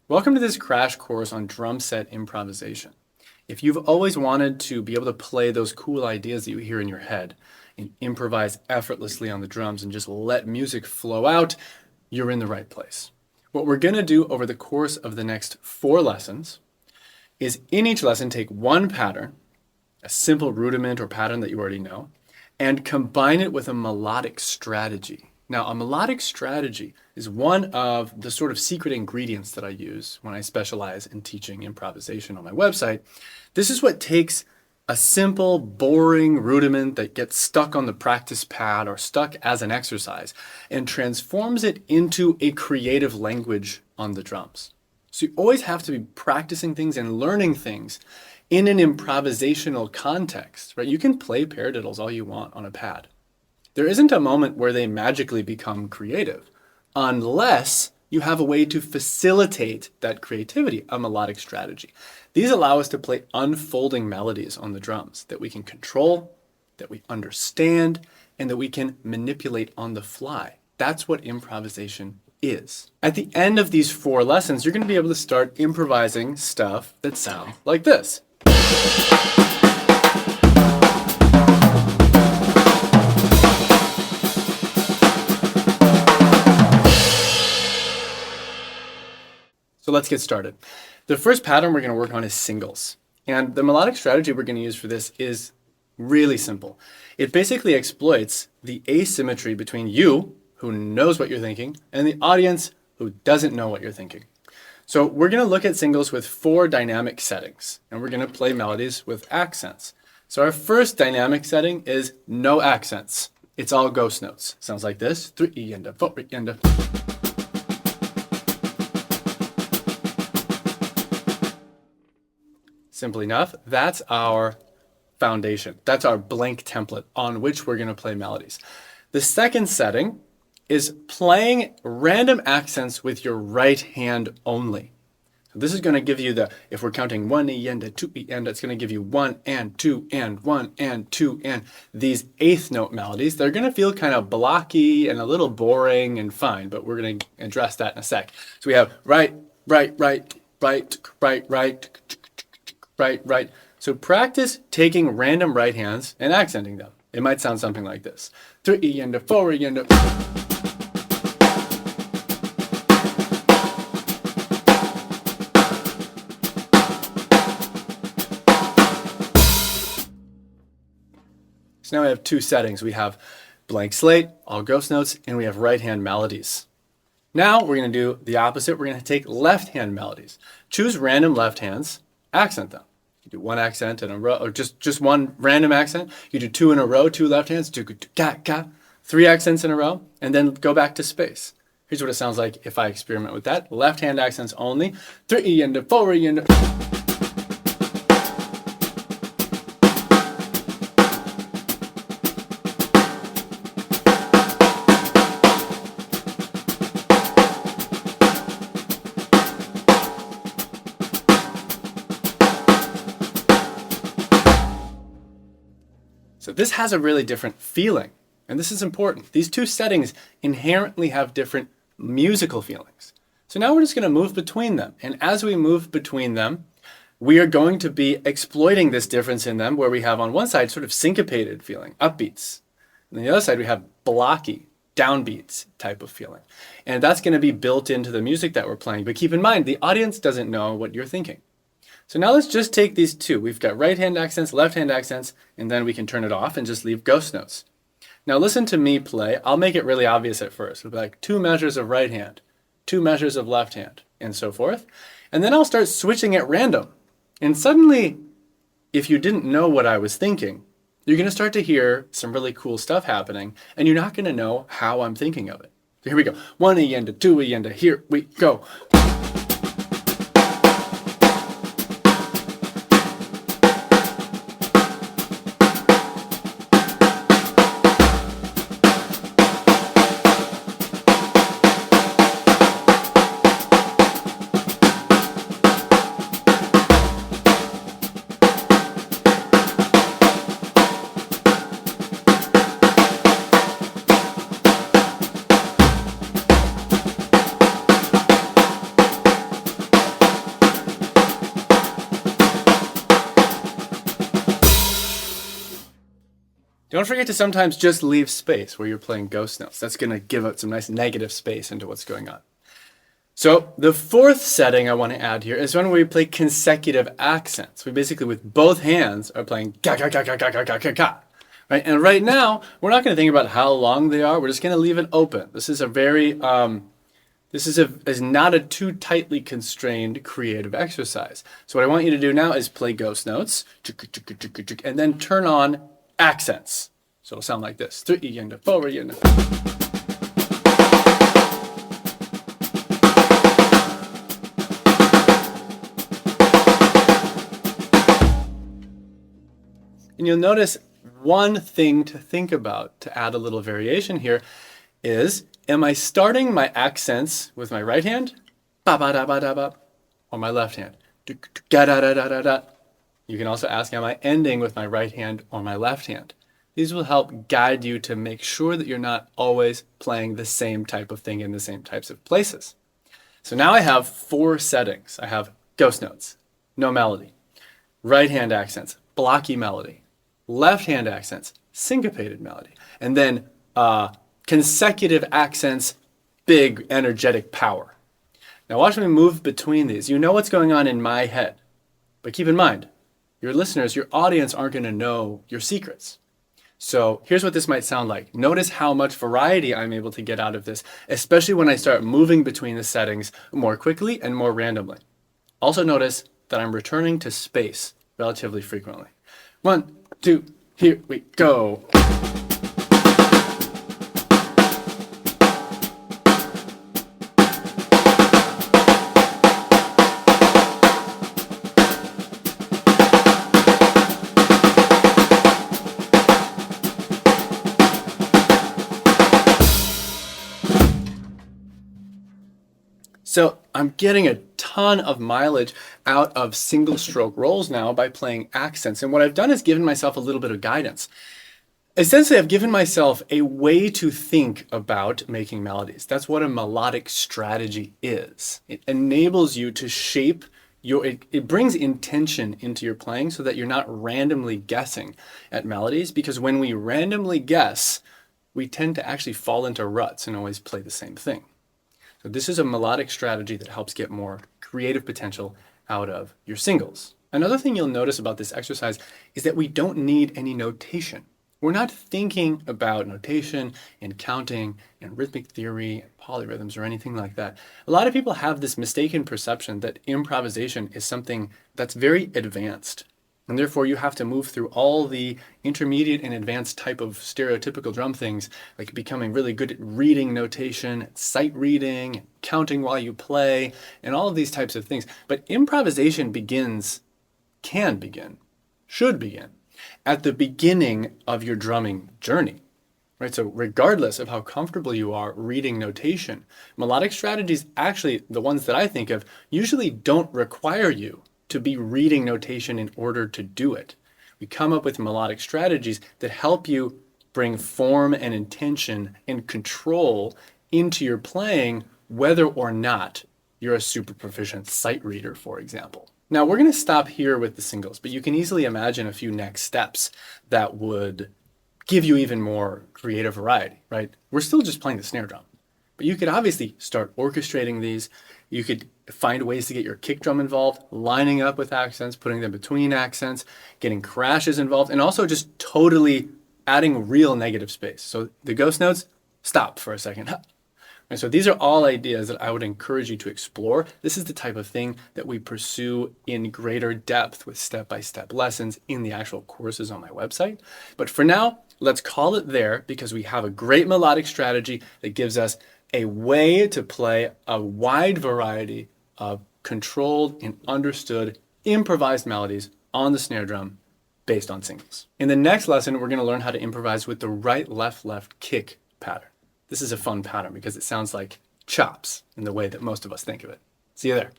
Welcome to this crash course on drum set improvisation. If you've always wanted to be able to play those cool ideas that you hear in your head and improvise effortlessly on the drums and just let music flow out, you're in the right place. What we're going to do over the course of the next 4 lessons is in each lesson take one pattern, a simple rudiment or pattern that you already know, and combine it with a melodic strategy. Now, a melodic strategy is one of the sort of secret ingredients that I use when I specialize in teaching improvisation on my website. This is what takes a simple, boring rudiment that gets stuck on the practice pad or stuck as an exercise and transforms it into a creative language on the drums. So you always have to be practicing things and learning things in an improvisational context, right? You can play paradiddles all you want on a pad. There isn't a moment where they magically become creative unless you have a way to facilitate that creativity, a melodic strategy. These allow us to play unfolding melodies on the drums that we can control, that we understand, and that we can manipulate on the fly. That's what improvisation is. At the end of these 4 lessons, you're going to be able to start improvising stuff that sounds like this. So let's get started. The first pattern we're going to work on is singles. And the melodic strategy we're going to use for this is really simple. It basically exploits the asymmetry between you, who knows what you're thinking, and the audience who doesn't know what you're thinking. So we're going to look at singles with 4 dynamic settings, and we're going to play melodies with accents. So our first dynamic setting is no accents. It's all ghost notes. Sounds like this. 3 and a 4 and a. Simple enough, that's our foundation. That's our blank template on which we're going to play melodies. The second setting is playing random accents with your right hand only. So this is going to give you if we're counting 1 E and a 2 E and, it's going to give you 1 and 2 and 1 and 2 and these 8th note melodies. They're going to feel kind of blocky and a little boring and fine, but we're going to address that in a sec. So we have right, right, right, right, right, right, right, right. So practice taking random right hands and accenting them. It might sound something like this. 3 E and a 4 E and a. So now we have 2 settings. We have blank slate, all ghost notes, and we have right hand melodies. Now we're going to do the opposite. We're going to take left hand melodies. Choose random left hands, accent them. You do 1 accent in a row, or just 1 random accent. You do 2 in a row, 2 left hands, 3 accents in a row, and then go back to space. Here's what it sounds like if I experiment with that. Left hand accents only. 3 and a 4 and a. So this has a really different feeling, and this is important. These 2 settings inherently have different musical feelings. So now we're just going to move between them, and as we move between them, we are going to be exploiting this difference in them where we have on one side sort of syncopated feeling, upbeats, and on the other side we have blocky, downbeats type of feeling. And that's going to be built into the music that we're playing, but keep in mind the audience doesn't know what you're thinking. So now let's just take these 2. We've got right hand accents, left hand accents, and then we can turn it off and just leave ghost notes. Now listen to me play. I'll make it really obvious at first. It'll be like 2 measures of right hand, 2 measures of left hand, and so forth. And then I'll start switching at random. And suddenly, if you didn't know what I was thinking, you're going to start to hear some really cool stuff happening, and you're not going to know how I'm thinking of it. So here we go. 1 E and a 2 E and a, here we go. Don't forget to sometimes just leave space where you're playing ghost notes. That's going to give it some nice negative space into what's going on. So the fourth setting I want to add here is one where we play consecutive accents. We basically, with both hands, are playing ga ga ga ga ga ga ga ga ga. Right? And right now, we're not going to think about how long they are. We're just going to leave it open. This is a very, is not a too tightly constrained creative exercise. So what I want you to do now is play ghost notes, and then turn on accents. So it'll sound like this: 3 and 4 and. And you'll notice one thing to think about to add a little variation here is, am I starting my accents with my right hand, ba ba da ba da ba, or my left hand, ga da da da da da? You can also ask, am I ending with my right hand or my left hand? These will help guide you to make sure that you're not always playing the same type of thing in the same types of places. So now I have 4 settings. I have ghost notes, no melody, right hand accents, blocky melody, left hand accents, syncopated melody, and then consecutive accents, big energetic power. Now watch me move between these. You know what's going on in my head, but keep in mind, your listeners, your audience aren't going to know your secrets. So here's what this might sound like. Notice how much variety I'm able to get out of this, especially when I start moving between the settings more quickly and more randomly. Also notice that I'm returning to space relatively frequently. 1, 2, here we go. So I'm getting a ton of mileage out of single stroke rolls now by playing accents. And what I've done is given myself a little bit of guidance. Essentially, I've given myself a way to think about making melodies. That's what a melodic strategy is. It enables you to shape it brings intention into your playing so that you're not randomly guessing at melodies, because when we randomly guess, we tend to actually fall into ruts and always play the same thing. So this is a melodic strategy that helps get more creative potential out of your singles. Another thing you'll notice about this exercise is that we don't need any notation. We're not thinking about notation and counting and rhythmic theory and polyrhythms or anything like that. A lot of people have this mistaken perception that improvisation is something that's very advanced. And therefore you have to move through all the intermediate and advanced type of stereotypical drum things, like becoming really good at reading notation, sight reading, counting while you play, and all of these types of things. But improvisation can begin, should begin at the beginning of your drumming journey. Right? So regardless of how comfortable you are reading notation, melodic strategies, actually the ones that I think of, usually don't require you to be reading notation in order to do it. We come up with melodic strategies that help you bring form and intention and control into your playing, whether or not you're a super proficient sight reader, for example. Now we're going to stop here with the singles, but you can easily imagine a few next steps that would give you even more creative variety, right? We're still just playing the snare drum, but you could obviously start orchestrating these. You could find ways to get your kick drum involved, lining up with accents, putting them between accents, getting crashes involved, and also just totally adding real negative space. So the ghost notes, stop for a second. And so these are all ideas that I would encourage you to explore. This is the type of thing that we pursue in greater depth with step-by-step lessons in the actual courses on my website. But for now, let's call it there, because we have a great melodic strategy that gives us a way to play a wide variety of controlled and understood improvised melodies on the snare drum based on singles. In the next lesson, we're going to learn how to improvise with the right, left, left kick pattern. This is a fun pattern because it sounds like chops in the way that most of us think of it. See you there.